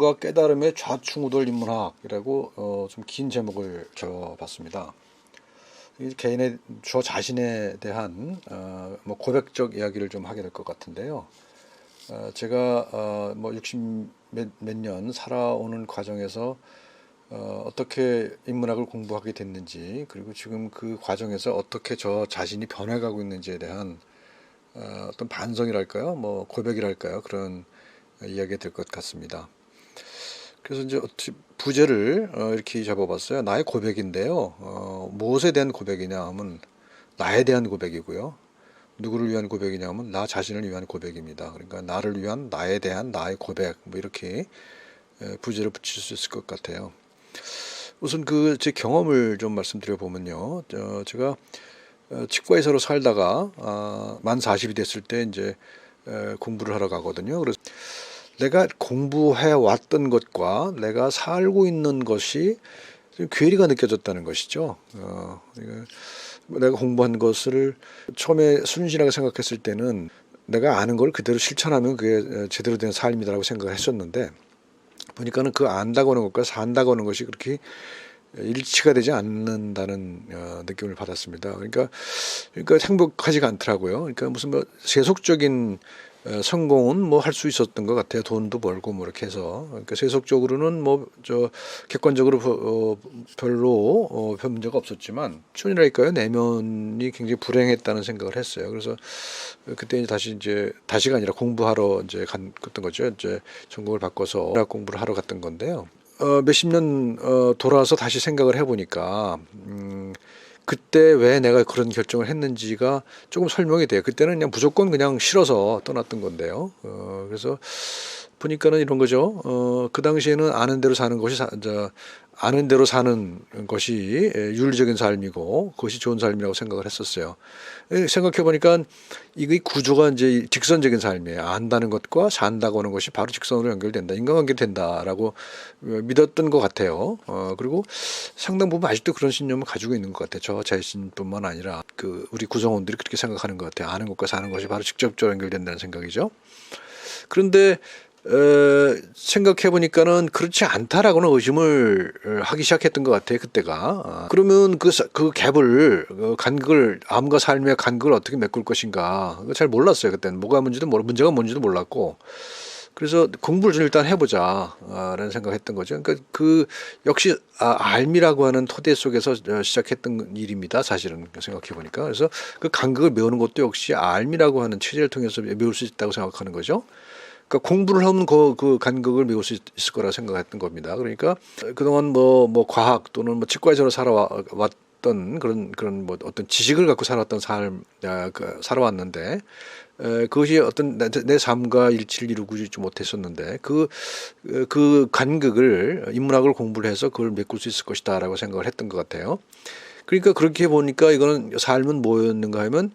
공부가 깨달음의 좌충우돌 인문학이라고 좀 긴 제목을 적어봤습니다. 개인의 저 자신에 대한 뭐 고백적 이야기를 좀 하게 될 것 같은데요. 제가 뭐 60 몇 년 살아오는 과정에서 어떻게 인문학을 공부하게 됐는지, 그리고 지금 그 과정에서 어떻게 저 자신이 변해가고 있는지에 대한 어떤 반성이랄까요, 뭐 고백이랄까요, 그런 이야기가 될 것 같습니다. 그래서 이제 부제를 이렇게 잡아봤어요. 나의 고백인데요. 무엇에 대한 고백이냐 하면 나에 대한 고백이고요. 누구를 위한 고백이냐 하면 나 자신을 위한 고백입니다. 그러니까 나를 위한 나에 대한 나의 고백, 뭐 이렇게 부제를 붙일 수 있을 것 같아요. 우선 그 제 경험을 좀 말씀드려 보면요. 제가 치과 의사로 살다가 만 40이 됐을 때 이제 공부를 하러 가거든요. 그래서 내가 공부해 왔던 것과 내가 살고 있는 것이 좀 괴리가 느껴졌다는 것이죠. 내가 공부한 것을 처음에 순진하게 생각했을 때는 내가 아는 걸 그대로 실천하면 그게 제대로 된 삶이다라고 생각을 했었는데, 보니까는 그 안다고 하는 것과 산다고 하는 것이 그렇게 일치가 되지 않는다는 느낌을 받았습니다. 그러니까 행복하지가 않더라고요. 그러니까 무슨 뭐 세속적인 성공은 뭐 할 수 있었던 것 같아요. 돈도 벌고 뭐 이렇게 해서. 그러니까 세속적으로는 뭐 객관적으로 별로 별 문제가 없었지만, 춘이랄까요, 내면이 굉장히 불행했다는 생각을 했어요. 그래서 그때 다시가 아니라 공부하러 갔던 거죠. 전공을 바꿔서 대학 공부를 하러 갔던 건데요. 몇십 년 돌아와서 다시 생각을 해보니까 그때 왜 내가 그런 결정을 했는지가 조금 설명이 돼요. 그때는 그냥 무조건 그냥 싫어서 떠났던 건데요. 그래서 보니까는 이런 거죠. 그 당시에는 아는 대로 사는 것이 아는 대로 사는 것이 윤리적인 삶이고 그것이 좋은 삶이라고 생각을 했었어요. 생각해 보니까 이 구조가 이제 직선적인 삶이에요. 안다는 것과 산다고 하는 것이 바로 직선으로 연결된다, 인간관계로 된다라고 믿었던 것 같아요. 그리고 상당 부분 아직도 그런 신념을 가지고 있는 것 같아요. 저 자신뿐만 아니라 우리 구성원들이 그렇게 생각하는 것 같아요. 아는 것과 사는 것이 바로 직접적으로 연결된다는 생각이죠. 그런데 생각해 보니까는 그렇지 않다라고는 의심을 하기 시작했던 것 같아요. 그때가. 그러면 그 갭을, 간극을, 암과 삶의 간극을 어떻게 메꿀 것인가, 잘 몰랐어요. 그때는 문제가 뭔지도 몰랐고. 그래서 공부를 좀 일단 해보자 라는 생각했던 거죠. 그러니까 역시 알미라고 하는 토대 속에서 시작했던 일입니다. 사실은 생각해 보니까. 그래서 그 간극을 메우는 것도 역시 알미라고 하는 체제를 통해서 메울 수 있다고 생각하는 거죠. 그러니까 공부를 하면 그 간극을 메울 수 있을 거라 생각했던 겁니다. 그러니까 그동안 뭐 과학 또는 뭐 치과의사로 살아왔던 그런 뭐 어떤 지식을 갖고 살았던 살아왔는데, 그것이 어떤 내 삶과 일치를 이루지 못했었는데, 그 간극을 인문학을 공부를 해서 그걸 메꿀 수 있을 것이다라고 생각을 했던 것 같아요. 그러니까 그렇게 보니까 이거는 삶은 뭐였는가 하면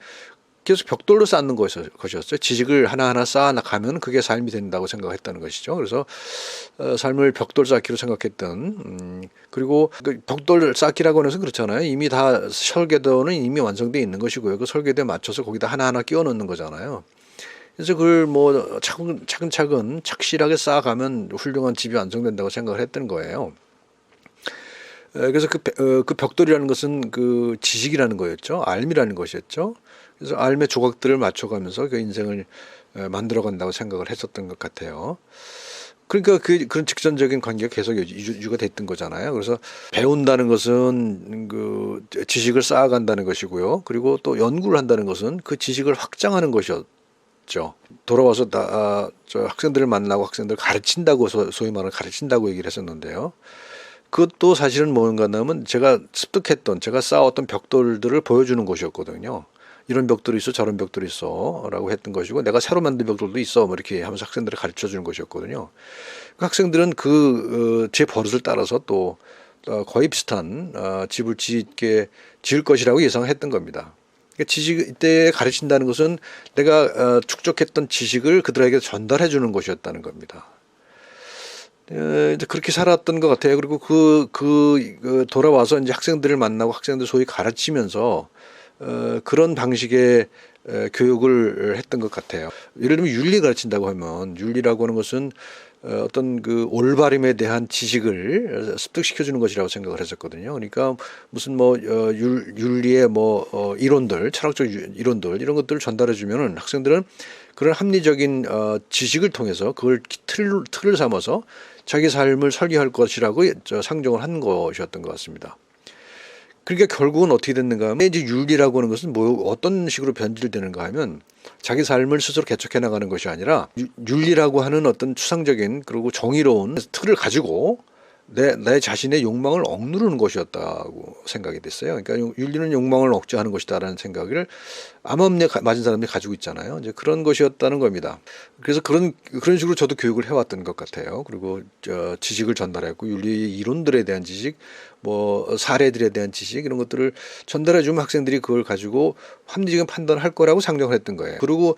계속 벽돌로 쌓는 것이었어요. 지식을 하나하나 쌓아나가면 그게 삶이 된다고 생각했다는 것이죠. 그래서 삶을 벽돌 쌓기로 생각했던, 그리고 그 벽돌 쌓기라고 해서 그렇잖아요. 이미 다 설계도는 이미 완성되어 있는 것이고요. 그 설계도에 맞춰서 거기다 하나하나 끼워 넣는 거잖아요. 그래서 그걸 뭐 차근차근 착실하게 쌓아가면 훌륭한 집이 완성된다고 생각을 했던 거예요. 그래서 그 벽돌이라는 것은 그 지식이라는 거였죠. 알미라는 것이었죠. 그래서 알의 조각들을 맞춰가면서 그 인생을 만들어간다고 생각을 했었던 것 같아요. 그러니까 그런 직선적인 관계가 계속 유지가 됐던 거잖아요. 그래서 배운다는 것은 그 지식을 쌓아간다는 것이고요. 그리고 또 연구를 한다는 것은 그 지식을 확장하는 것이었죠. 돌아와서 저 학생들을 만나고 학생들을 가르친다고, 소위 말하는 가르친다고 얘기를 했었는데요. 그것도 사실은 뭔가 하면 제가 쌓았던 벽돌들을 보여주는 것이었거든요. 이런 벽돌이 있어, 저런 벽돌이 있어 라고 했던 것이고, 내가 새로 만든 벽돌도 있어 뭐 이렇게 하면서 학생들을 가르쳐 주는 것이었거든요. 그 학생들은 제 버릇을 따라서 또 거의 비슷한 집을 지을 것이라고 예상했던 겁니다. 그러니까 이때 가르친다는 것은 내가 축적했던 지식을 그들에게 전달해 주는 것이었다는 겁니다. 이제 그렇게 살았던 것 같아요. 그리고 돌아와서 이제 학생들을 만나고 학생들 소위 가르치면서 그런 방식의 교육을 했던 것 같아요. 예를 들면 윤리 가르친다고 하면 윤리라고 하는 것은 어떤 그 올바름에 대한 지식을 습득시켜 주는 것이라고 생각을 했었거든요. 그러니까 무슨 뭐 윤리의 뭐 이론들, 철학적 이론들 이런 것들을 전달해 주면은 학생들은 그런 합리적인 지식을 통해서 그걸 틀을 삼아서 자기 삶을 설계할 것이라고 상정을 한 것이었던 것 같습니다. 그러니까 결국은 어떻게 됐는가 하면 이제 윤리라고 하는 것은 뭐 어떤 식으로 변질되는가 하면 자기 삶을 스스로 개척해 나가는 것이 아니라 윤리라고 하는 어떤 추상적인 그리고 정의로운 틀을 가지고 내 자신의 욕망을 억누르는 것이었다고 생각이 됐어요. 그러니까 윤리는 욕망을 억제하는 것이다라는 생각을 암암리에 맞은 사람들이 가지고 있잖아요. 이제 그런 것이었다는 겁니다. 그래서 그런 식으로 저도 교육을 해왔던 것 같아요. 그리고 지식을 전달했고 윤리 이론들에 대한 지식, 뭐 사례들에 대한 지식 이런 것들을 전달해 주면 학생들이 그걸 가지고 합리적인 판단을 할 거라고 상정을 했던 거예요. 그리고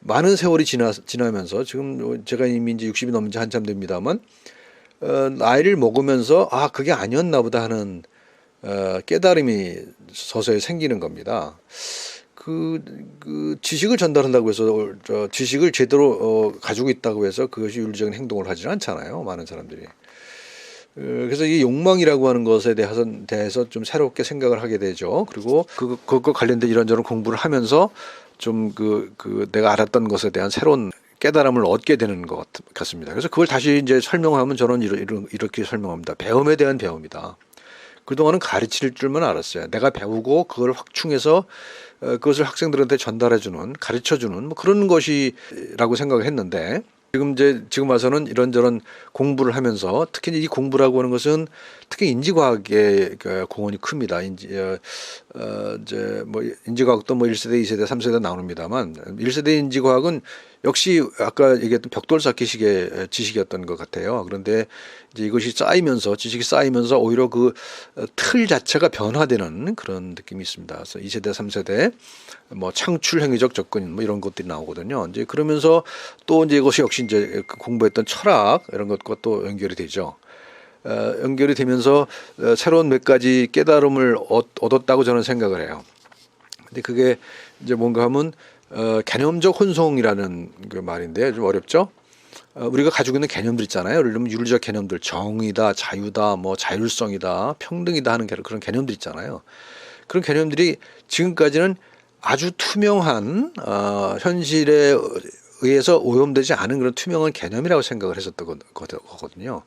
많은 세월이 지나면서 지금 제가 이미 이제 60이 넘은 지 한참 됩니다만 나이를 먹으면서 아 그게 아니었나 보다 하는 깨달음이 서서히 생기는 겁니다. 그 지식을 전달한다고 해서 지식을 제대로 가지고 있다고 해서 그것이 윤리적인 행동을 하지는 않잖아요. 많은 사람들이. 그래서 이 욕망이라고 하는 것에 대해서 좀 새롭게 생각을 하게 되죠. 그리고 그것과 관련된 이런저런 공부를 하면서 좀 내가 알았던 것에 대한 새로운 깨달음을 얻게 되는 것 같습니다. 그래서 그걸 다시 이제 설명하면 저는 이렇게 설명합니다. 배움에 대한 배움이다. 그동안은 가르칠 줄만 알았어요. 내가 배우고 그걸 확충해서 그것을 학생들한테 전달해주는, 가르쳐주는 뭐 그런 것이라고 생각을 했는데 지금 와서는 이런저런 공부를 하면서 특히 이 공부라고 하는 것은 특히 인지과학의 공헌이 큽니다. 이제 뭐 인지과학도 뭐 1세대, 2세대, 3세대 나옵니다만 1세대 인지과학은 역시 아까 얘기했던 벽돌 쌓기식의 지식이었던 것 같아요. 그런데 이제 이것이 지식이 쌓이면서 오히려 그 틀 자체가 변화되는 그런 느낌이 있습니다. 그래서 2세대, 3세대 뭐 창출 행위적 접근 뭐 이런 것들이 나오거든요. 이제 그러면서 또 이제 이것이 역시 이제 공부했던 철학 이런 것과 또 연결이 되죠. 연결이 되면서 새로운 몇 가지 깨달음을 얻었다고 저는 생각을 해요. 근데 그게 이제 뭔가 하면 개념적 혼성이라는 그 말인데 좀 어렵죠. 우리가 가지고 있는 개념들 있잖아요. 예를 들면 윤리적 개념들, 정의다, 자유다, 뭐 자율성이다, 평등이다 하는 그런 개념들 있잖아요. 그런 개념들이 지금까지는 아주 투명한 현실에 의해서 오염되지 않은 그런 투명한 개념이라고 생각을 했었던 거거든요.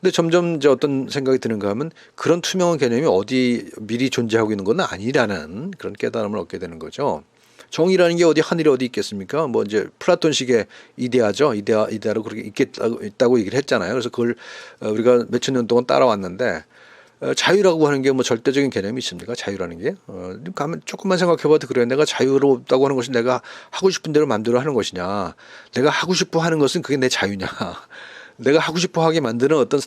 근데 점점 이제 어떤 생각이 드는가 하면 그런 투명한 개념이 어디 미리 존재하고 있는 건 아니라는 그런 깨달음을 얻게 되는 거죠. 정의라는 게 어디 하늘에 어디 있겠습니까? 뭐 이제 플라톤식의 이데아죠. 이데아로 그렇게 있다고 얘기를 했잖아요. 그래서 그걸 우리가 몇천 년 동안 따라왔는데 자유라고 하는 게 뭐 절대적인 개념이 있습니까? 자유라는 게 가면 조금만 생각해봐도 그래요. 내가 자유롭다고 하는 것이 내가 하고 싶은 대로 마음대로 하는 것이냐? 내가 하고 싶어 하는 것은 그게 내 자유냐? 내가 하고 싶어 하게 만드는 어떤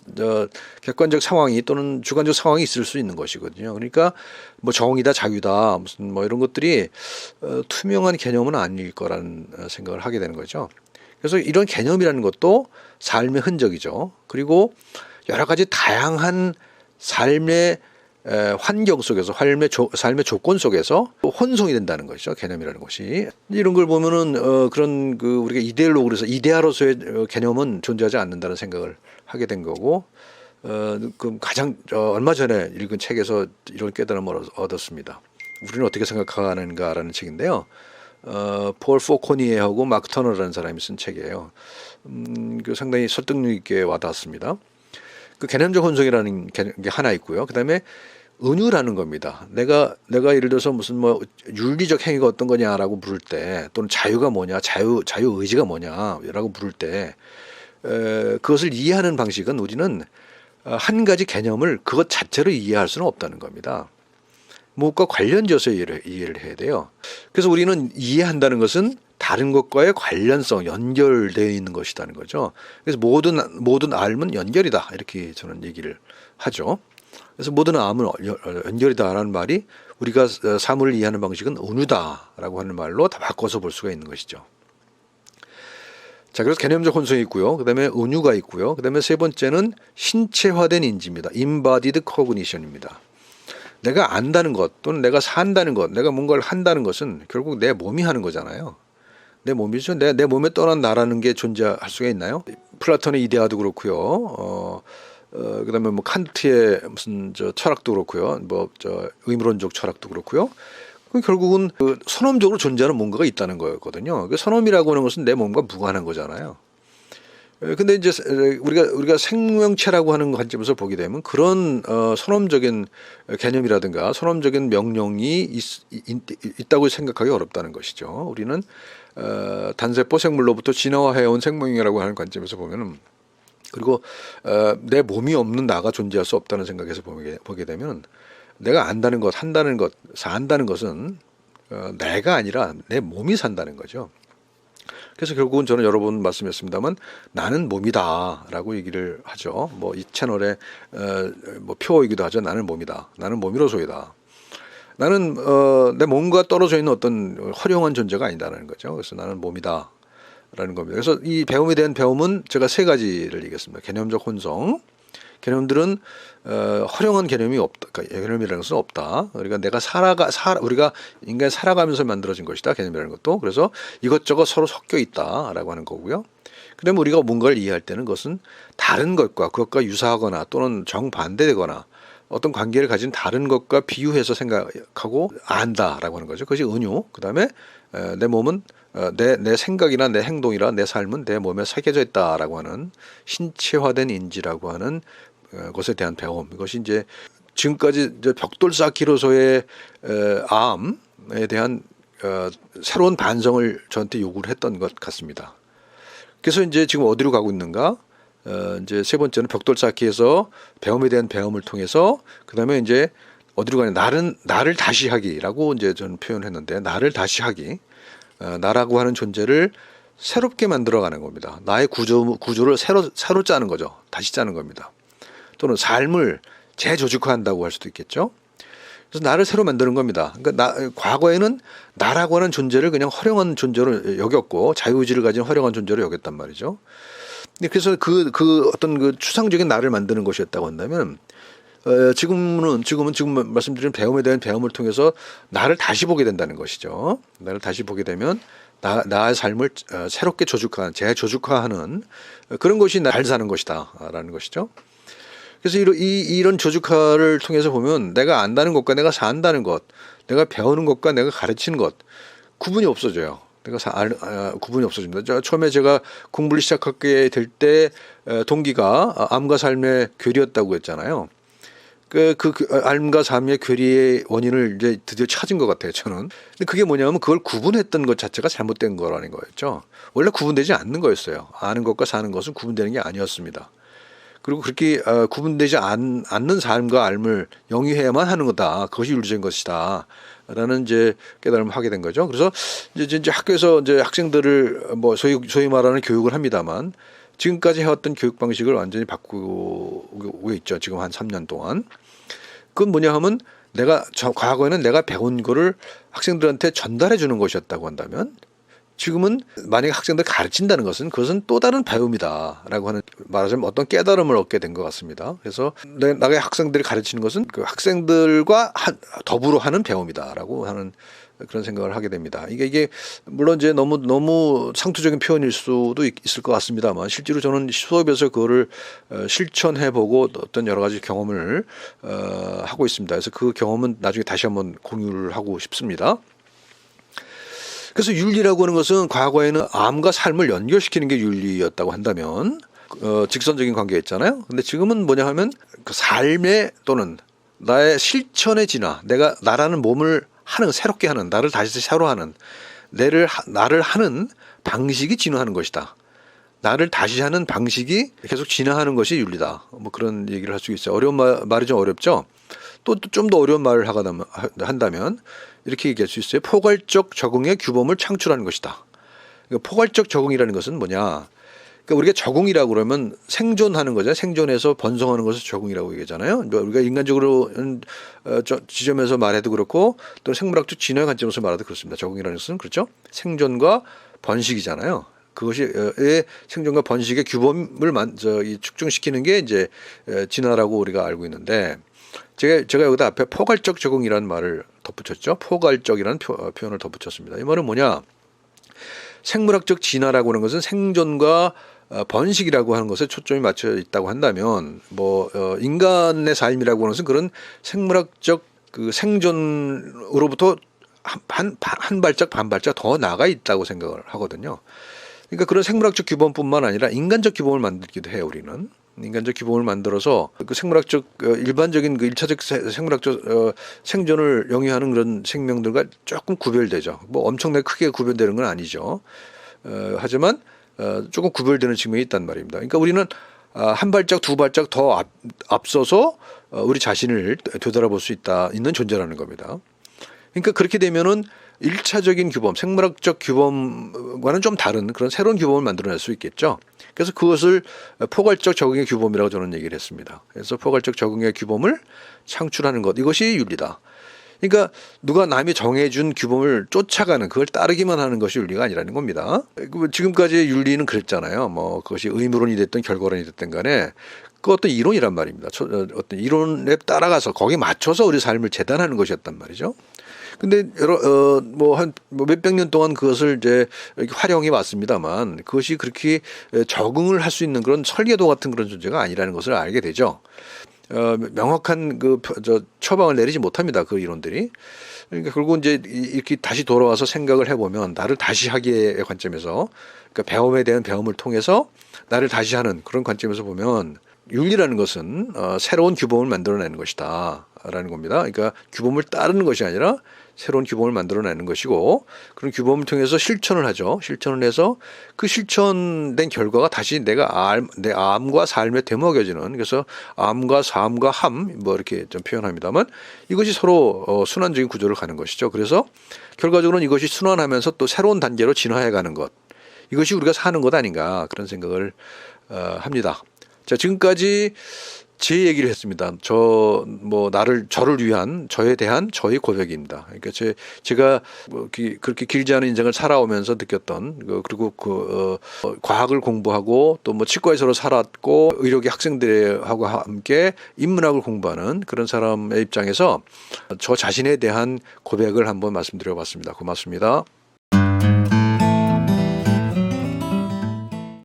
객관적 상황이 또는 주관적 상황이 있을 수 있는 것이거든요. 그러니까 뭐 정의다, 자유다, 무슨 뭐 이런 것들이 투명한 개념은 아닐 거라는 생각을 하게 되는 거죠. 그래서 이런 개념이라는 것도 삶의 흔적이죠. 그리고 여러 가지 다양한 삶의 환경 속에서 삶의 조건 속에서 혼성이 된다는 것이죠. 개념이라는 것이 이런 걸 보면은 그런 우리가 이데올로그로 해서 이데아로서의 개념은 존재하지 않는다는 생각을 하게 된 거고 그 가장 얼마 전에 읽은 책에서 이런 깨달음을 얻었습니다. 우리는 어떻게 생각하는가라는 책인데요. 폴 포코니에하고 마크 터너라는 사람이 쓴 책이에요. 그 상당히 설득력 있게 와닿았습니다. 그 개념적 혼성이라는 게 하나 있고요. 그다음에 은유라는 겁니다. 내가 예를 들어서 무슨 뭐 윤리적 행위가 어떤 거냐라고 물을 때 또는 자유가 뭐냐, 자유 의지가 뭐냐라고 물을 때 그것을 이해하는 방식은 우리는 한 가지 개념을 그것 자체로 이해할 수는 없다는 겁니다. 무엇과 관련지어서 이해를 해야 돼요. 그래서 우리는 이해한다는 것은 다른 것과의 관련성, 연결되어 있는 것이라는 거죠. 그래서 모든 알은 연결이다 이렇게 저는 얘기를 하죠. 그래서 모든 암은 연결이다라는 말이 우리가 사물을 이해하는 방식은 은유다라고 하는 말로 다 바꿔서 볼 수가 있는 것이죠. 자, 그래서 개념적 혼성이 있고요. 그다음에 은유가 있고요. 그다음에 세 번째는 신체화된 인지입니다. Embodied Cognition입니다. 내가 안다는 것 또는 내가 산다는 것, 내가 뭔가를 한다는 것은 결국 내 몸이 하는 거잖아요. 내 몸이죠. 내 몸에 떠난 나라는 게 존재할 수가 있나요? 플라톤의 이데아도 그렇고요. 그다음에 뭐 칸트의 무슨 저 철학도 그렇고요. 뭐 저 의무론적 철학도 그렇고요. 결국은 그 선험적으로 존재하는 뭔가가 있다는 거거든요. 그 선험이라고 하는 것은 내 몸과 무관한 거잖아요. 근데 이제 우리가 생명체라고 하는 관점에서 보게 되면 그런 선험적인 개념이라든가 선험적인 명령이 있다고 생각하기 어렵다는 것이죠. 우리는 단세포 생물로부터 진화해온 생명이라고 하는 관점에서 보면은 그리고 내 몸이 없는 나가 존재할 수 없다는 생각에서 보게 되면 내가 안다는 것, 한다는 것, 산다는 것은 내가 아니라 내 몸이 산다는 거죠. 그래서 결국은 저는 여러 번 말씀했습니다만 나는 몸이다라고 얘기를 하죠. 뭐 이 채널의 뭐 표이기도 하죠. 나는 몸이다. 나는 몸이로소이다. 나는 내 몸과 떨어져 있는 어떤 허령한 존재가 아니다라는 거죠. 그래서 나는 몸이다라는 겁니다. 그래서 이 배움에 대한 배움은 제가 세 가지를 얘기했습니다. 개념적 혼성. 개념들은 허령한 개념이 없다. 그러니까 개념이라는 것은 없다. 그러니까 우리가 인간이 살아가면서 만들어진 것이다. 개념이라는 것도. 그래서 이것저것 서로 섞여 있다라고 하는 거고요. 그다음에 우리가 뭔가를 이해할 때는 그것은 다른 것과 그것과 유사하거나 또는 정반대되거나 어떤 관계를 가진 다른 것과 비유해서 생각하고 안다라고 하는 거죠. 그것이 은유. 그다음에 내 몸은 내 생각이나 내 행동이나 내 삶은 내 몸에 새겨져 있다라고 하는 신체화된 인지라고 하는 것에 대한 배움. 이것이 이제 지금까지 이제 벽돌 쌓기로서의 암에 대한 새로운 반성을 저한테 요구를 했던 것 같습니다. 그래서 이제 지금 어디로 가고 있는가? 이제 세 번째는 벽돌 쌓기에서 배움에 대한 배움을 통해서 그다음에 이제 어디로 가냐? 나를 다시 하기라고 이제 저는 표현했는데 나를 다시 하기. 나라고 하는 존재를 새롭게 만들어가는 겁니다. 나의 구조를 새로 짜는 거죠. 다시 짜는 겁니다. 또는 삶을 재조직화한다고 할 수도 있겠죠. 그래서 나를 새로 만드는 겁니다. 그러니까 과거에는 나라고 하는 존재를 그냥 허령한 존재로 여겼고 자유의지를 가진 허령한 존재로 여겼단 말이죠. 그래서 그 어떤 그 추상적인 나를 만드는 것이었다고 한다면 지금 말씀드린 배움에 대한 배움을 통해서 나를 다시 보게 된다는 것이죠. 나를 다시 보게 되면 나의 삶을 새롭게 재조직화하는 그런 것이 잘 사는 것이다라는 것이죠. 그래서 이런 조직화를 통해서 보면 내가 안다는 것과 내가 산다는 것, 내가 배우는 것과 내가 가르치는 것 구분이 없어져요. 구분이 없어집니다. 처음에 제가 공부를 시작하게 될 때 동기가 암과 삶의 괴리였다고 했잖아요. 그 삶과 삶의 괴리의 원인을 이제 드디어 찾은 것 같아요, 저는. 근데 그게 뭐냐면 그걸 구분했던 것 자체가 잘못된 거라는 거였죠. 원래 구분되지 않는 거였어요. 아는 것과 사는 것은 구분되는 게 아니었습니다. 그리고 그렇게 구분되지 않는 삶과 삶을 영위해야만 하는 거다. 그것이 윤리적인 것이다. 라는 이제 깨달음을 하게 된 거죠. 그래서 이제 학교에서 이제 학생들을 뭐 소위 말하는 교육을 합니다만 지금까지 해왔던 교육 방식을 완전히 바꾸고 있죠. 지금 한 3년 동안. 그건 뭐냐 하면 과거에는 내가 배운 거를 학생들한테 전달해 주는 것이었다고 한다면 지금은 만약에 학생들 가르친다는 것은 그것은 또 다른 배움이다라고 하는 말하자면 어떤 깨달음을 얻게 된 것 같습니다. 그래서 나의 학생들이 가르치는 것은 그 학생들과 더불어 하는 배움이다라고 하는 그런 생각을 하게 됩니다. 이게 물론 이제 너무 상투적인 표현일 수도 있을 것 같습니다만 실제로 저는 수업에서 그거를 실천해보고 어떤 여러 가지 경험을 하고 있습니다. 그래서 그 경험은 나중에 다시 한번 공유를 하고 싶습니다. 그래서 윤리라고 하는 것은 과거에는 암과 삶을 연결시키는 게 윤리였다고 한다면 직선적인 관계였잖아요. 근데 지금은 뭐냐 하면 그 삶의 또는 나의 실천의 진화, 나라는 몸을 새롭게 하는, 나를 다시 새로 하는, 나를 하는 방식이 진화하는 것이다. 나를 다시 하는 방식이 계속 진화하는 것이 윤리다. 뭐 그런 얘기를 할 수 있어요. 어려운 말이 좀 어렵죠. 또 좀 더 어려운 말을 한다면 이렇게 얘기할 수 있어요. 포괄적 적응의 규범을 창출하는 것이다. 그러니까 포괄적 적응이라는 것은 뭐냐? 그러니까 우리가 적응이라고 그러면 생존하는 거잖아요. 생존해서 번성하는 것을 적응이라고 얘기하잖아요. 우리가 인간적으로 지점에서 말해도 그렇고 또 생물학적 진화의 관점에서 말해도 그렇습니다. 적응이라는 것은 그렇죠. 생존과 번식이잖아요. 그것이 생존과 번식의 규범을 축적시키는 게 이제 진화라고 우리가 알고 있는데 제가 여기다 앞에 포괄적 적응이라는 말을 덧붙였죠. 포괄적이라는 표현을 덧붙였습니다. 이 말은 뭐냐? 생물학적 진화라고 하는 것은 생존과 번식이라고 하는 것에 초점이 맞춰 있다고 한다면 인간의 삶이라고 하는 것은 그런 생물학적 그 생존으로부터 한 발짝 반 발짝 더 나가 있다고 생각을 하거든요. 그러니까 그런 생물학적 규범뿐만 아니라 인간적 규범을 만들기도 해요. 우리는 인간적 규범을 만들어서 그 생물학적 일반적인 그 일차적 생물학적 생존을 영위하는 그런 생명들과 조금 구별되죠. 뭐 엄청나게 크게 구별되는 건 아니죠. 하지만 조금 구별되는 측면이 있단 말입니다. 그러니까 우리는 한 발짝 두 발짝 더 앞서서 우리 자신을 되돌아볼 수 있는 존재라는 겁니다. 그러니까 그렇게 되면은 일차적인 규범, 생물학적 규범과는 좀 다른 그런 새로운 규범을 만들어낼 수 있겠죠. 그래서 그것을 포괄적 적응의 규범이라고 저는 얘기를 했습니다. 그래서 포괄적 적응의 규범을 창출하는 것, 이것이 윤리다. 그러니까 누가 남이 정해준 규범을 쫓아가는, 그걸 따르기만 하는 것이 윤리가 아니라는 겁니다. 지금까지의 윤리는 그랬잖아요. 뭐 그것이 의무론이 됐든 결과론이 됐든 간에 그 어떤 이론이란 말입니다. 어떤 이론에 따라가서 거기에 맞춰서 우리 삶을 재단하는 것이었단 말이죠. 근데 한 몇백 년 동안 그것을 이제 이렇게 활용해 왔습니다만 그것이 그렇게 적응을 할 수 있는 그런 설계도 같은 그런 존재가 아니라는 것을 알게 되죠. 명확한 처방을 내리지 못합니다. 그 이론들이. 그러니까 결국 이제 이렇게 다시 돌아와서 생각을 해보면 나를 다시 하기의 관점에서, 그러니까 배움에 대한 배움을 통해서 나를 다시 하는 그런 관점에서 보면 윤리라는 것은 새로운 규범을 만들어내는 것이다라는 겁니다. 그러니까 규범을 따르는 것이 아니라 새로운 규범을 만들어내는 것이고, 그런 규범을 통해서 실천을 하죠. 실천을 해서 그 실천된 결과가 다시 내 암과 삶에 되먹여지는, 그래서 암과 삶과 함 이렇게 좀 표현합니다만 이것이 서로 순환적인 구조를 가는 것이죠. 그래서 결과적으로는 이것이 순환하면서 또 새로운 단계로 진화해 가는 것, 이것이 우리가 사는 것 아닌가, 그런 생각을 합니다. 자, 지금까지 제 얘기를 했습니다. 저를 위한, 저에 대한 저의 고백입니다. 그러니까 제가 그렇게 길지 않은 인생을 살아오면서 느꼈던, 그리고 과학을 공부하고 또 치과에서 살았고 의료계 학생들하고 함께 인문학을 공부하는 그런 사람의 입장에서 저 자신에 대한 고백을 한번 말씀드려 봤습니다. 고맙습니다.